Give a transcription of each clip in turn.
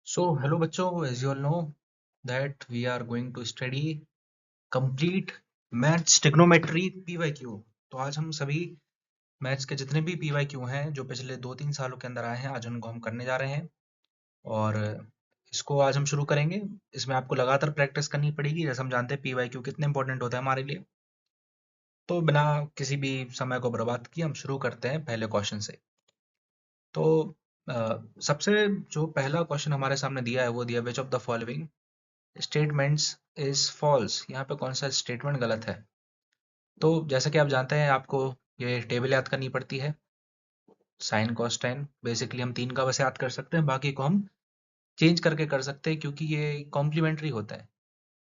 So, hello बच्चों, as you all know that we are going to study complete maths trigonometry PYQ। तो आज हम सभी maths के जितने भी PYQ हैं जो पिछले 2-3 सालों के अंदर आए हैं, आज उनको हम करने जा रहे हैं और इसको आज हम शुरू करेंगे। इसमें आपको लगातार प्रैक्टिस करनी पड़ेगी। जैसे हम जानते हैं PYQ कितने इंपॉर्टेंट होता है हमारे लिए। तो बिना किसी भी समय को बर्बाद किए हम शुरू करते हैं पहले क्वेश्चन से। तो सबसे जो पहला क्वेश्चन हमारे सामने दिया है वो दिया which of the following statements is false. यहाँ पे कौन सा स्टेटमेंट गलत है? तो जैसा कि आप जानते हैं आपको ये टेबल याद करनी पड़ती है। साइन कॉस टेन बेसिकली हम तीन का बस याद कर सकते हैं, बाकी को हम चेंज करके कर सकते हैं क्योंकि ये कॉम्प्लीमेंट्री होता है।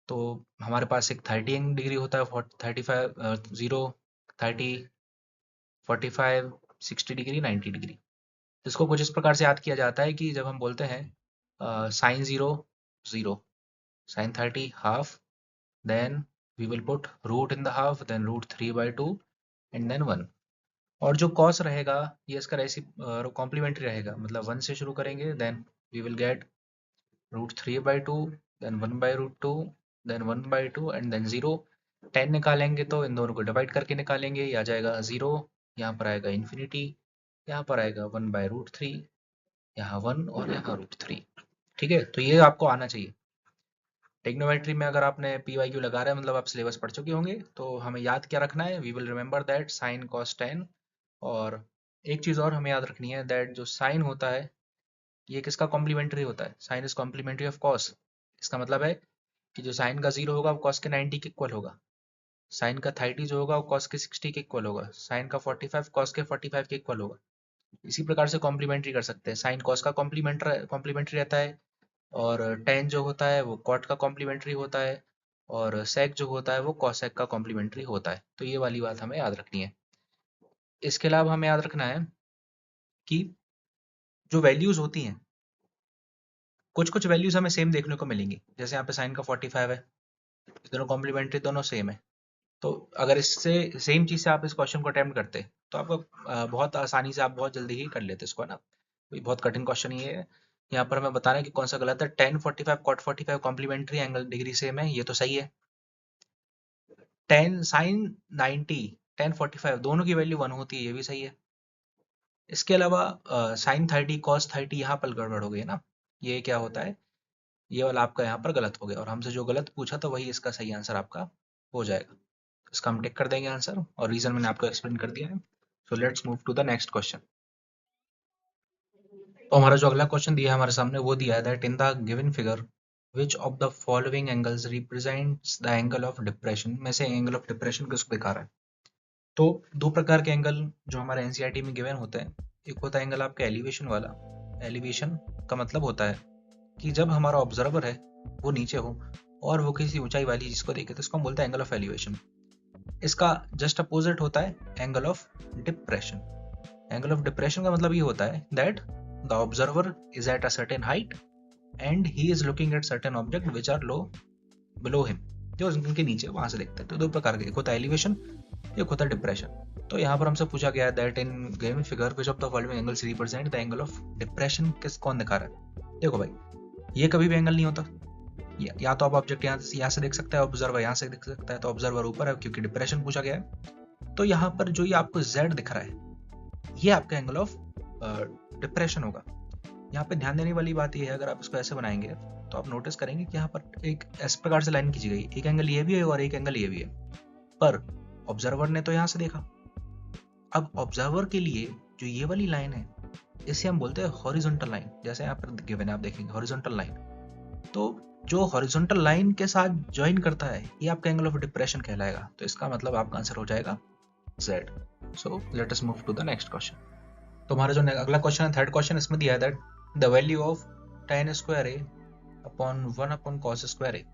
तो हमारे पास एक 30 डिग्री होता है, 35 जीरो 30 45 60 डिग्री 90 डिग्री। इसको कुछ इस प्रकार से याद किया जाता है कि जब हम बोलते हैं sine zero zero, sine 30 half, then we will put root in the half, then root 3/2 and then 1। और जो cos रहेगा ये इसका रेसी कॉम्प्लीमेंट्री रहेगा, मतलब 1 से शुरू करेंगे, then we will get root 3/2, then 1/√2, then 1/2 and then 0। 10 निकालेंगे तो इन दोनों को डिवाइड करके निकालेंगे, ये आ जाएगा 0, यहाँ पर आएगा इन्फिनिटी, यहाँ पर आएगा 1/√3, यहाँ 1 और यहाँ √3। ठीक है, तो ये आपको आना चाहिए। टेक्नोमेट्री में अगर आपने PYQ लगा रहे हैं मतलब आप सिलेबस पढ़ चुके होंगे। तो हमें याद क्या रखना है, we will remember that sine cos tan. और एक चीज़ और हमें याद रखनी है दैट जो साइन होता है ये किसका कॉम्प्लीमेंट्री होता है? Sine is complementary of cos. इसका मतलब है कि जो साइन का 0 होगा वो कॉस के 90 के इक्वल होगा, साइन का 30 जो होगा वो कॉस के 60 के इक्वल होगा, साइन का 45 कॉस के 45 के इक्वल होगा। इसी प्रकार से कॉम्प्लीमेंट्री कर सकते हैं। साइन कॉस का कॉम्प्लीमेंट्री रहता है, और टेन जो होता है वो कॉट का कॉम्प्लीमेंट्री होता है, और सेक जो होता है वो कॉसेक का कॉम्प्लीमेंट्री होता है। तो ये वाली बात हमें याद रखनी है। इसके अलावा हमें याद रखना है कि जो वैल्यूज होती हैं, कुछ कुछ वैल्यूज हमें सेम देखने को मिलेंगी। जैसे यहाँ पे साइन का 45 है, दोनों कॉम्प्लीमेंट्री दोनों सेम है। तो अगर इससे सेम चीज से आप इस क्वेश्चन को अटेम्प्ट करते तो आपको बहुत आसानी से आप बहुत जल्दी ही कर लेते इसको, है ना। कोई बहुत कठिन क्वेश्चन ये है। यहाँ पर हमें बताना है कि कौन सा गलत है। Tan 45 cot 45 complementary angle degree same है, ये तो सही है। टेन साइन 90 टेन 45 दोनों की वैल्यू 1 होती है, ये भी सही है। इसके अलावा साइन 30 कॉस 30 यहाँ पर गड़बड़ हो गई है ना, ये क्या होता है, ये वाला आपका यहाँ पर गलत हो गया, और हमसे जो गलत पूछा था वही इसका सही आंसर आपका हो जाएगा। इसका हम टिक कर देंगे आंसर, और रीजन मैंने आपको एक्सप्लेन कर दिया है। So let's move to the next question. तो हमारा जो अगला क्वेश्चन दिया है हमारे सामने वो दिया है that in the given figure which of the following angles represents the angle of depression. में से एंगल ऑफ डिप्रेशन किसको दिखा रहा है? तो दो प्रकार के एंगल जो हमारे एनसीईआरटी में गिवन होते हैं, एक होता है एंगल आपका एलिवेशन वाला। एलिवेशन का मतलब होता है कि जब हमारा ऑब्जर्वर है वो नीचे हो और वो किसी ऊंचाई वाली चीज को देखे तो इसको हम बोलते हैं एंगल ऑफ एलिवेशन। इसका जस्ट अपोजिट होता है angle of depression. Angle of depression का मतलब ये होता है that the observer is at a certain height and he is looking at certain object which are low below him, जो उनके नीचे वहां से देखते हैं। तो दो प्रकार के, एक होता है एलिवेशन, एक होता है डिप्रेशन। तो यहाँ पर हमसे पूछा गया that in given figure which of the following angles represent the angle of depression, किस कौन दिखा रहा है? देखो भाई, ये कभी भी एंगल नहीं होता। या तो आप ऑब्जेक्ट यहाँ से देख सकते हैं, ऑब्जर्वर यहाँ से देख सकता है, तो ऑब्जर्वर ऊपर है क्योंकि डिप्रेशन पूछा गया है। तो यहाँ पर जो ये आपको Z दिख रहा है ये आपका एंगल ऑफ डिप्रेशन होगा। यहाँ पे ध्यान देने वाली बात ये है, अगर आप इसको ऐसे बनाएंगे तो आप नोटिस करेंगे कि यहाँ पर एक इस प्रकार से लाइन खींची गई, एक एंगल ये भी है और एक एंगल ये भी है, पर ऑब्जर्वर ने तो यहाँ से देखा। अब ऑब्जर्वर के लिए जो ये वाली लाइन है इसे हम बोलते हैं हॉरिजॉन्टल लाइन। जैसे यहाँ पर गिवन है आप देखेंगे हॉरिजॉन्टल लाइन, तो जो हॉरिजॉन्टल लाइन के साथ ज्वाइन करता है ये आपका एंगल ऑफ डिप्रेशन कहलाएगा। तो इसका मतलब आपका आंसर हो जाएगा Z। So let us move to the next question. तो हमारा जो अगला क्वेश्चन है, थर्ड क्वेश्चन, इसमें दिया है that the value of tan square A upon 1 upon cos square A.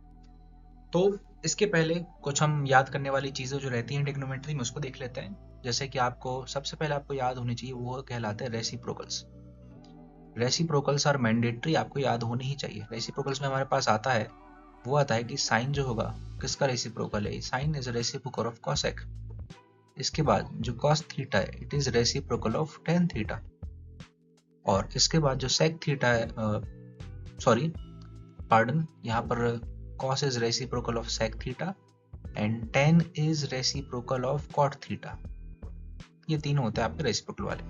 तो इसके पहले कुछ हम याद करने वाली चीजें जो रहती हैं ट्रिग्नोमेट्री में उसको देख लेते हैं। जैसे कि आपको सबसे पहले आपको याद होनी चाहिए वो कहलाते हैं रेसिप्रोकल्स। रेसिप्रोकल्स आर मैंडेटरी, आपको याद होनी ही चाहिए। रेसिप्रोकल्स में हमारे पास आता है वो आता है कि साइन जो होगा किसका रेसिप्रोकल है, sine is reciprocal of cosec. इसके बाद जो कॉस थीटा है it is reciprocal of tan theta, और इसके बाद जो सेक थीटा है सॉरी पार्डन, यहाँ पर cos is reciprocal of sec theta and tan is reciprocal of cot theta. ये तीनों होते हैं आपके रेसिप्रोकल वाले।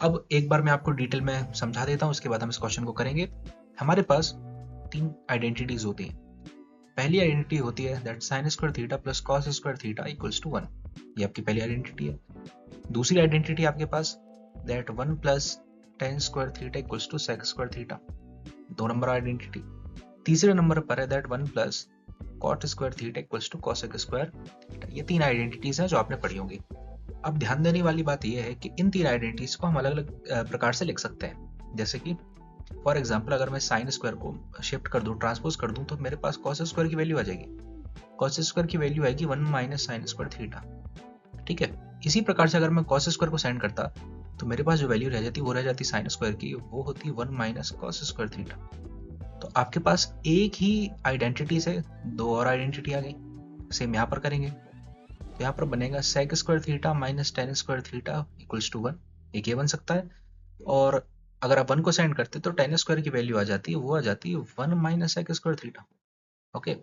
अब एक बार मैं आपको डिटेल में समझा देता हूँ, उसके बाद हम इस क्वेश्चन को करेंगे। हमारे पास तीन आइडेंटिटीज होती हैं। पहली आइडेंटिटी होती है that sine square theta plus cos square theta equals to 1, ये आपकी पहली आइडेंटिटी है। दूसरी आइडेंटिटी आपके पास that 1 plus tan square theta equals to sec square theta, 2 number identity. तीसरे नंबर पर है that 1 plus cot square theta equals to cosec square theta. ये तीन आइडेंटिटीज हैं जो आपने पढ़ी होंगी। अब ध्यान देने वाली बात यह है कि इन तीन आइडेंटिटीज को हम अलग अलग प्रकार से लिख सकते हैं। जैसे कि फॉर एग्जाम्पल अगर मैं साइन स्क्वायर को शिफ्ट कर दूं, ट्रांसपोज कर दूं, तो मेरे पास कॉस स्क्वायर की वैल्यू आ जाएगी। कॉस स्क्वायर की वैल्यू आएगी 1 माइनस साइन स्क्वायर थीटा। ठीक है, इसी प्रकार से अगर मैं कॉस स्क्वायर को साइन करता तो मेरे पास जो वैल्यू रह जाती वो रह जाती साइन स्क्वायर की, वो होती 1 माइनस कॉस स्क्वायर थीटा। तो आपके पास एक ही आइडेंटिटी से दो और आइडेंटिटी आ गई। सेम यहाँ पर करेंगे तो यहाँ पर बनेगा sec square theta minus tan square theta equals to 1, एक ये बन सकता है। और अगर आप 1 को साइन करते तो tan स्क्वायर की वैल्यू आ जाती है, वो आ जाती है 1 minus sec square theta. Okay,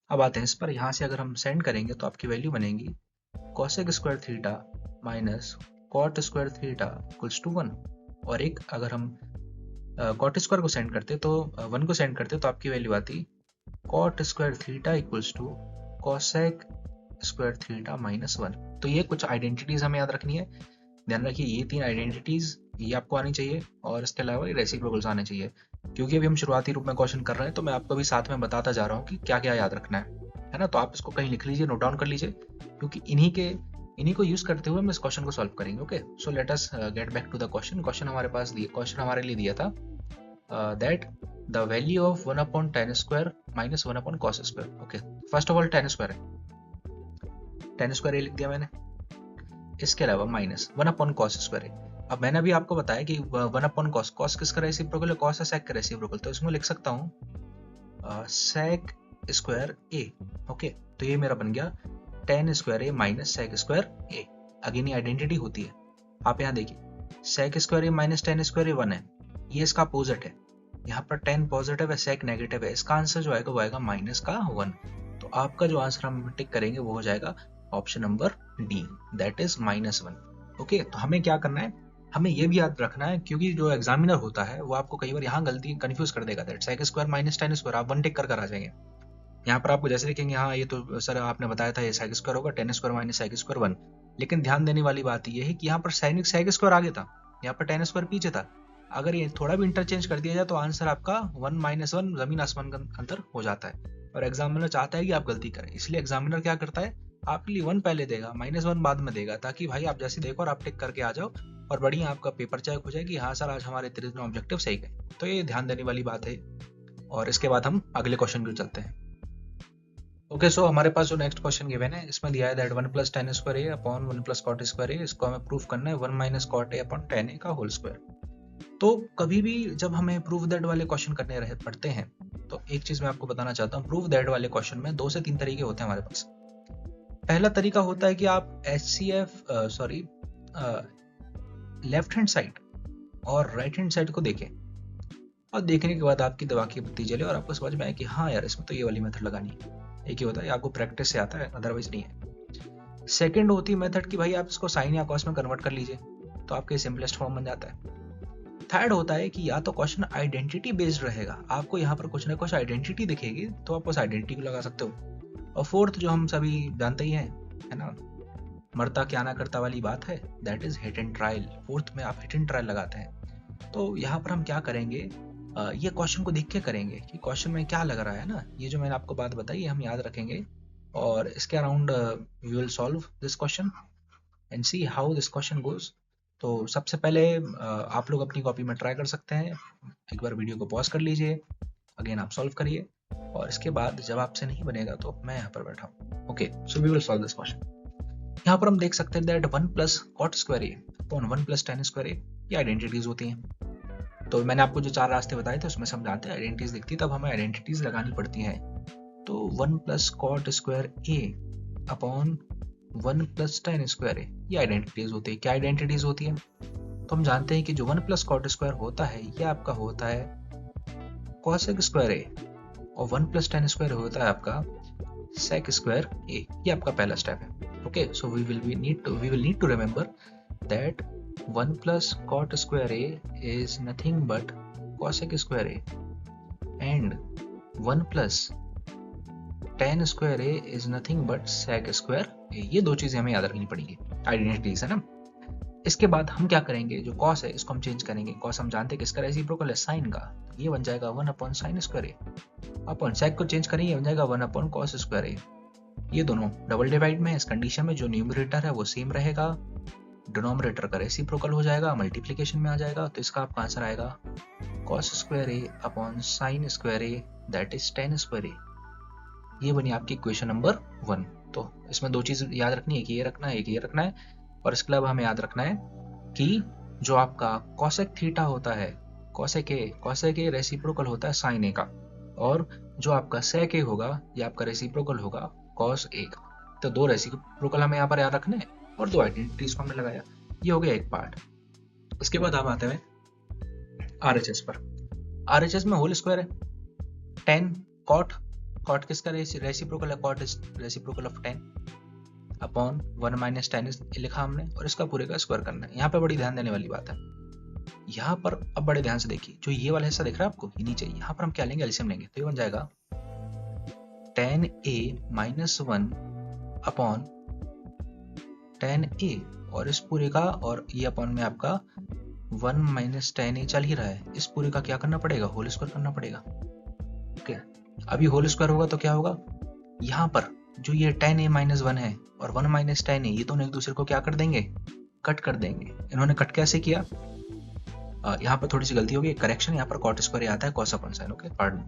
अब आते हैं इस पर। यहाँ से अगर हम साइन करेंगे तो आपकी वैल्यू बनेगी cosec square theta minus cot square theta equals to 1। और एक अगर हम cot स्क्वायर को साइन करते तो 1 को साइन करते तो आपकी वैल्यू आती cot square theta equals to cosec square theta minus 1। तो ये कुछ आइडेंटिटीज हमें याद रखनी है। ध्यान रखिए ये तीन आइडेंटिटीज ये आपको आनी चाहिए और इसके अलावा ये रेसिप्रोकल्स आने चाहिए। क्योंकि अभी हम शुरुआती रूप में क्वेश्चन कर रहे हैं तो मैं आपको भी साथ में बताता जा रहा हूँ कि क्या क्या याद रखना है ना। तो आप इसको कहीं लिख लीजिए, नोट डाउन कर लीजिए, क्योंकि इन्हीं को यूज करते हुए हम इस क्वेश्चन को सॉल्व करेंगे। Okay, so let us get back to the question. Question हमारे लिए दिया था that the value of 1 upon tan square minus 1 upon cos square. Okay, first of all tan square है, tan स्क्वायर लिख दिया मैंने। इसके अलावा माइनस 1 अपॉन cos स्क्वायर है। अब मैंने अभी आपको बताया कि 1 अपॉन cos, cos किसका रेसिप्रोकल है, cos है sec का रेसिप्रोकल, तो इसमें लिख सकता हूँ sec स्क्वायर a। ओके, तो ये मेरा बन गया tan square a minus sec square a। Again ये आइडेंटिटी होती है। आप यहाँ देखिए sec square a minus tan square a 1 है, ये इसका अपोजिट है। यहाँ पर tan पॉजिटिव है, sec नेगेटिव है, इसका आंसर जो आएगा वो आएगा माइनस का 1। तो आपका जो आंसर हम टिक करेंगे वो हो जाएगा option number D, that is -1। Okay, तो हमें क्या करना है, हमें ये भी याद रखना है, क्योंकि जो एग्जामिनर होता है वो आपको कई बार यहाँ गलती कंफ्यूज कर देगा। That sec square minus tan square आप 1 टिक कर आ जाएंगे। यहाँ पर आपको जैसे लिखेंगे हाँ ये तो सर आपने बताया था ये sec स्क्वायर होगा, tan square minus sec square 1। लेकिन ध्यान देने वाली बात ये है कि यहाँ पर sec स्क्वायर आगे था, यहाँ पर tan स्क्वायर पीछे था। अगर ये थोड़ा भी इंटरचेंज कर दिया जाए तो आंसर आपका 1 माइनस 1 जमीन आसमान का अंतर हो जाता है। और एग्जामिनर चाहता है कि आप गलती करें, इसलिए एग्जामिनर क्या करता है आपके लिए 1 पहले देगा, -1 बाद में देगा, ताकि भाई आप जैसे देखो और आप टिक करके आ जाओ और बढ़िया आपका पेपर चेक हो जाए कि हाँ सर आज हमारे 3 ऑब्जेक्टिव सही गए। तो ये ध्यान देने वाली बात है। और इसके बाद हम अगले क्वेश्चन की चलते हैं। ओके, सो हमारे पास जो नेक्स्ट क्वेश्चन गिवन है इसमें दिया है that 1 plus tan square A upon 1 plus cot square A, इसको हमें प्रूफ करना है 1 minus cot A upon tan A का होल स्क्वायर। तो कभी भी जब हमें प्रूफ दैट वाले क्वेश्चन करने रहे पड़ते हैं तो एक चीज मैं आपको बताना चाहता हूँ, प्रूफ दैट वाले क्वेश्चन में 2 से 3 तरीके होते हैं हमारे पास। पहला तरीका होता है कि आप लेफ्ट हैंड साइड और राइट हैंड साइड को देखें और देखने के बाद आपकी दिमाग की बत्ती जले और आपको समझ में आए कि हाँ यार इसमें तो ये वाली मेथड लगानी है। एक ही होता है, आपको प्रैक्टिस से आता है, अदरवाइज नहीं है। सेकंड होती है मेथड कि भाई आप इसको साइन या कॉस में कन्वर्ट कर लीजिए तो आपके सिंपलेस्ट फॉर्म बन जाता है। थर्ड होता है कि या तो क्वेश्चन आइडेंटिटी बेस्ड रहेगा, आपको यहाँ पर कुछ ना कुछ आइडेंटिटी दिखेगी तो आप उस आइडेंटिटी को लगा सकते हो। और फोर्थ जो हम सभी जानते ही हैं, है ना, मरता क्या ना करता वाली बात है, that is hit and trial. Fourth में आप हिट एंड ट्रायल लगाते हैं। तो यहाँ पर हम क्या करेंगे, ये क्वेश्चन को देख के करेंगे कि क्वेश्चन में क्या लग रहा है ना, ये जो मैंने आपको बात बताई हम याद रखेंगे और इसके around we will solve this question and see how this question goes. तो सबसे पहले आप लोग अपनी कॉपी में ट्राई कर सकते हैं, एक बार वीडियो को पॉज कर लीजिए, अगेन आप सॉल्व करिए और इसके बाद जब आपसे नहीं बनेगा तो मैं यहाँ पर बैठा हूँ। Okay, so we will solve this question. यहाँ पर हम देख सकते हैं that 1 plus cot square A upon 1 plus tan square A, ये आइडेंटिटीज होती हैं। तो मैंने आपको जो 4 रास्ते बताए थे उसमें हम जानते हैं आइडेंटिटीज दिखती तब हमें आइडेंटिटीज लगानी पड़ती हैं। तो 1 plus cot square A upon 1 plus tan square A, ये आइडेंटिटीज होती है। क्या आइडेंटिटीज होती है, तो हम जानते हैं कि जो 1 प्लस cot स्क्वायर होता है ये आपका होता है कॉसेक स्क्वायर ए, और 1 प्लस टेन स्क्वायर होता है आपका सेक स्क्वायर ए। ये आपका पहला स्टेप है। Okay, so we will need to remember that 1 plus cot square A is nothing but cosec square A, and 1 plus ten square A is nothing but sec square A. ये दो चीजें हमें याद रखनी पड़ेगी, आइडेंटिटीज है ना। इसके बाद हम क्या करेंगे, जो कॉस है इसको हम चेंज करेंगे। कॉस हम जानते हैं किसका रेसिप्रोकल है, साइन का, ये बन जाएगा 1 upon sine square A, upon sec को चेंज करेंगे, बन जाएगा 1 अपॉन कॉस स्क्वायर ए। ये दोनों डबल डिवाइड में, इस कंडीशन में जो न्यूमरेटर है वो सेम रहेगा, डिनोमिनेटर का रेसिप्रोकल हो जाएगा, मल्टीप्लिकेशन में आ जाएगा, तो इसका आपका आंसर आएगा cos square A upon sine square A, that is tan square A. ये बनी आपकी इक्वेशन नंबर 1। तो इसमें दो चीज याद रखनी है, कि ये रखना है, एक ये रखना है, और इसके अलावा हमें याद रखना है कि जो आपका कॉसेक थीटा होता है, कॉसेक ए रेसिप्रोकल होता है साइन ए का, और जो आपका सेक ए होगा ये आपका रेसिप्रोकल होगा कॉस ए का। तो दो रेसिप्रोकल हमें यहाँ पर याद रखने हैं और दो आइडेंटिटीज को हमने लगाया। ये हो गया एक पार्ट। इसके बाद हम आते हैं आरएचएस पर। आरएचएस में होल स्क्वायर है, 10 कॉट किसका रेसिप्रोकल है, cot is reciprocal of 10 upon 1 minus tan लिखा हमने, और इसका पूरे का स्क्वायर करना है। यहाँ पे बड़ी ध्यान देने वाली बात है, यहाँ पर अब बड़े ध्यान से देखिए, जो ये वाला हिस्सा दिख रहा है आपको, ये नीचे, यहाँ पर हम क्या लेंगे, एलसीएम लेंगे, तो ये बन जाएगा 10a माइनस 1 अपॉन 10a, और इस पूरे का, और ये अपॉन में आपका 1 माइनस 10a चल ही रहा है, इस पूरे का क्या करना पड़ेगा, होल स्क्वायर करना पड़ेगा। ओके, अभी होल स्क्वायर होगा तो क्या होगा, यहाँ पर जो ये 10a माइनस 1 है और 1 माइनस 10a, ये दोनों एक दूसरे को क्या कर देंगे, कट कर देंगे। इन्होंने कट कैसे किया, यहाँ पर थोड़ी सी गलती होगी, करेक्शन, यहाँ पर कॉट स्क्वायर आता है cos upon sine. Okay, pardon.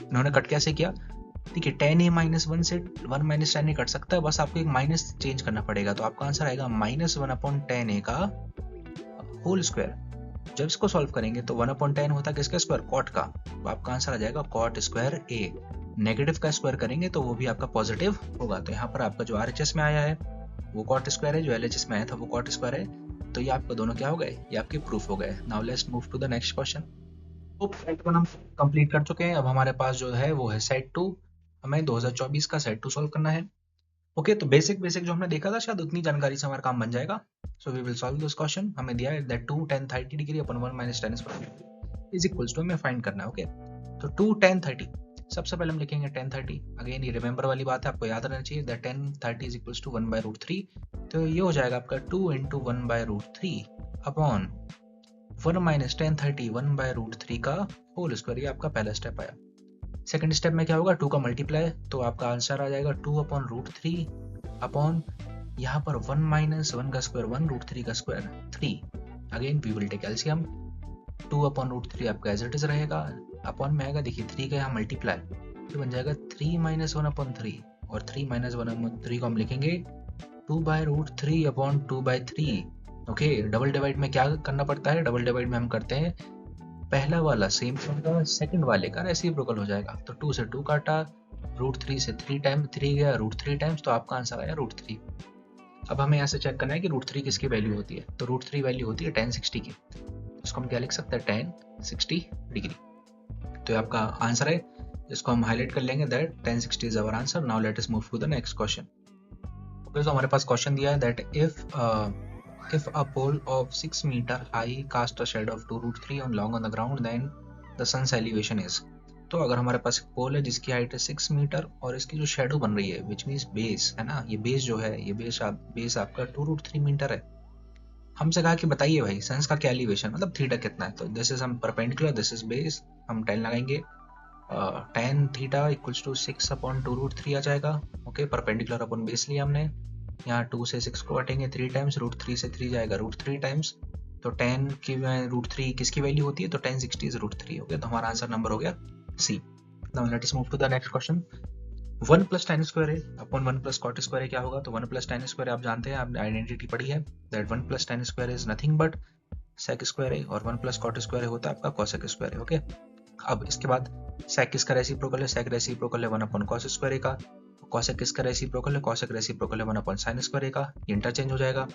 इन्होंने कट कैसे किया, देखिए 10a माइनस 1 से 1 माइनस 10a कट सकता है, बस आपको एक माइनस चेंज करना पड़ेगा, तो आपका आंसर आएगा माइनस 1 अपॉन 10a का होल स्क्वायर। जब इसको सॉल्व करेंगे तो 1 अपॉन 10 होता है किसका स्क्वायर, कॉट का, तो आपका आंसर आ जाएगा कॉट स्क्वायर ए। नेगेटिव का स्क्वायर करेंगे तो वो भी आपका पॉजिटिव होगा। तो यहाँ पर आपका जो आरएचएस में आया है वो कॉट स्क्वायर है, जो एलएचएस में आया था वो कॉट स्क्वायर है, तो ये आपका दोनों क्या हो गए, ये आपके प्रूफ हो गए। Now let's move to the next question. तो सेट 1 हम कंप्लीट कर चुके हैं, अब हमारे पास जो है वो है सेट 2। हमें 2024 का सेट 2 सॉल्व करना है। ओके, तो बेसिक जो हमने देखा था शायद उतनी जानकारी से हमारा काम बन जाएगा। So we will solve this question. हमें दिया है that 2 tan 30 degree upon 1 minus tan square is equals to, हमें फाइंड करना है। ओके, तो 2 tan 30, सबसे पहले हम लिखेंगे tan 30। अगेन ये रिमेंबर वाली बात है, आपको याद रहना चाहिए that tan 30 is equals to 1/√3। तो ये हो जाएगा आपका 2 × 1/√3 अपॉन 1 माइनस tan 30 1/√3 का होल स्क्वायर। ये आपका पहला स्टेप आया। सेकंड स्टेप में क्या होगा, 2 का मल्टीप्लाई, तो आपका आंसर आ जाएगा 2/√3 अपॉन यहाँ पर 1 माइनस 1 का स्क्वायर 1/√3 का square 3। Again we will take LCM, 2/√3 आपका एज इट इज रहेगा, अपॉन में आएगा, देखिए 3 का यहाँ मल्टीप्लाई, तो बन जाएगा 3 माइनस 1/3, और 3 माइनस 1/3 को हम लिखेंगे 2/√3 अपॉन 2/3। ओके, डबल डिवाइड में क्या करना पड़ता है, डबल डिवाइड में हम करते हैं पहला वाला सेम होगा, सेकंड वाले का रेसिप्रोकल हो जाएगा। तो 2 से 2 काटा, √3 से 3 टाइम 3 गया, √3 टाइम्स, तो आपका आंसर आया √3। अब हमें यहाँ से चेक करना है कि √3 किसकी वैल्यू होती है, तो √3 वैल्यू होती है tan 60 की। इसको हम क्या लिख सकते हैं, tan 60 डिग्री। तो ये आपका आंसर है, इसको हम हाईलाइट कर लेंगे that tan 60 is our answer. Now let us move to the next question. Okay, तो हमारे पास क्वेश्चन दिया है that if a pole of 6 meter high cast a shadow of 2√3 on long on the ground, then the sun's elevation is। तो अगर हमारे पास एक पोल है जिसकी हाइट है 6 मीटर और इसकी जो शेडो बन रही है, विच मीन्स बेस है ना, ये बेस जो है, ये बेस आपका 2√3 मीटर है। हमसे कहा कि बताइए भाई सन्स का क्या एलिवेशन, मतलब थीटा कितना है। तो दिस इज हम परपेंडिकुलर, दिस इज बेस, हम 10 लगाएंगे, tan theta equals to 6 upon 2√3 आ जाएगा। ओके, परपेंडिकुलर अपॉन बेस लिया हमने, यहाँ 2 से 6 को काटेंगे 3 टाइम्स, √3 से 3 जाएगा √3 टाइम्स, तो tan की √3 किसकी वैल्यू होती है, तो tan 60 इज √3। ओके, तो हमारा आंसर नंबर हो गया C. Now let us move to the next question. 1 plus tan square है अपॉन 1 प्लस कॉट स्क्वायर है, क्या होगा, तो 1 प्लस tan स्क्वायर आप जानते हैं, आपने आइडेंटिटी पढ़ी है that 1 plus tan square is nothing but sec square है, और 1 प्लस कॉट स्क्वायर होता है आपका कॉसेक स्क्वायर है। ओके, अब इसके बाद सेक किसका रेसिप्रोकल है, सेक रेसिप्रोकल है 1 अपॉन कॉस स्क्वायर का, कॉसेक किसका रेसिप्रोकल है, कॉसेक रेसिप्रोकल है 1 अपॉन साइन स्क्वायर का, ये इंटरचेंज हो जाएगा।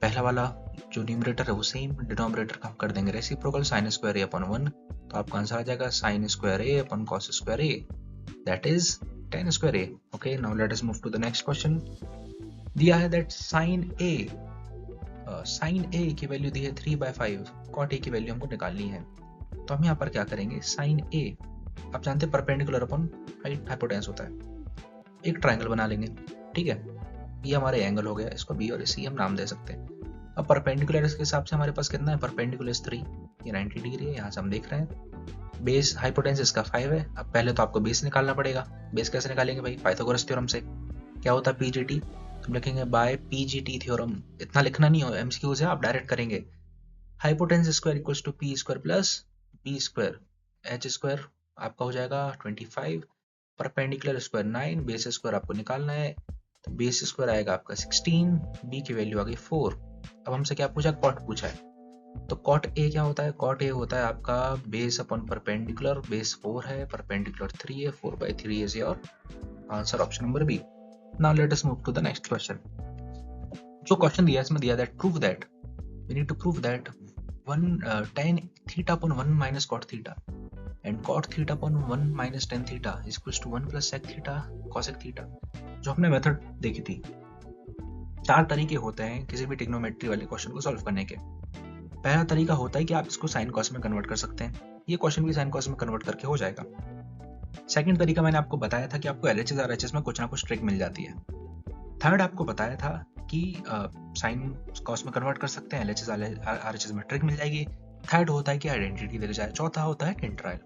पहला वाला जो न्यूमरेटर है वो सेम, डिनोमिनेटर का हम कर देंगे reciprocal, sine square A upon 1, तो आपका आंसर आ जाएगा sine square A upon cos square A, that is tan square A. Okay, now let us move to the next question. दिया है दैट साइन ए की वैल्यू दी है 3/5, कॉट ए की value हमको निकालनी है। तो हम यहाँ पर क्या करेंगे, साइन ए, आप जानते हैं परपेंडिकुलर अपॉन हाइपोटेन्यूस होता है, एक ट्राइंगल बना लेंगे, ठीक है। ये हमारे एंगल हो गया, इसको बी और सी हम नाम दे सकते हैं। अब परपेंडिकुलर के हिसाब से हमारे पास कितना है, परपेंडिकुलर 3, ये 90 डिग्री है, यहाँ से हम देख रहे हैं। बेस हाइपोटेन्यूस इसका 5 है। अब पहले तो आपको बेस निकालना पड़ेगा। बेस कैसे निकालेंगे भाई, पाइथागोरस थ्योरम से। क्या होता है पीजीटी, हम लिखेंगे बाय पीजीटी थ्योरम। इतना लिखना नहीं हो, एमसीक्यूज है, आप डायरेक्ट करेंगे। Hypotenuse square equals to P square plus B square, H square आपका हो जाएगा 25, परपेंडिकुलर स्क्वायर 9, बेस स्क्वायर आपको निकालना है, तो बेस स्क्वायर आएगा आपका 16, बी की वैल्यू आ गई 4। अब हमसे क्या पूछा, कॉट पूछा है। तो कॉट ए क्या होता है, कॉट ए होता है आपका बेस अपॉन परपेंडिकुलर, बेस 4 है, परपेंडिकुलर 3 है, 4/3 is your answer, option number B. Now let us move to the next question. जो क्वेश्चन दिया है इसमें दिया that prove that, we need to prove that tan theta upon 1 minus cot theta and cot theta upon 1 minus tan theta is equals to 1 plus sec theta cosec theta. जो हमने method देखी थी, 4 तरीके होते हैं किसी भी ट्रिग्नोमेट्री वाले क्वेश्चन को सॉल्व करने के। पहला तरीका होता है कि आप इसको साइन कॉस में कन्वर्ट कर सकते हैं, ये क्वेश्चन भी साइन कॉस में कन्वर्ट करके हो जाएगा। सेकंड तरीका मैंने आपको बताया था कि आपको एलएचएस आरएचएस में कुछ ना कुछ ट्रिक मिल जाती है। थर्ड आपको बताया था कि साइन कॉस में कन्वर्ट कर सकते हैं, एलएचएस आरएचएस में ट्रिक मिल जाएगी। थर्ड होता है कि आइडेंटिटी दिख जाए। चौथा होता है टिन ट्रायल।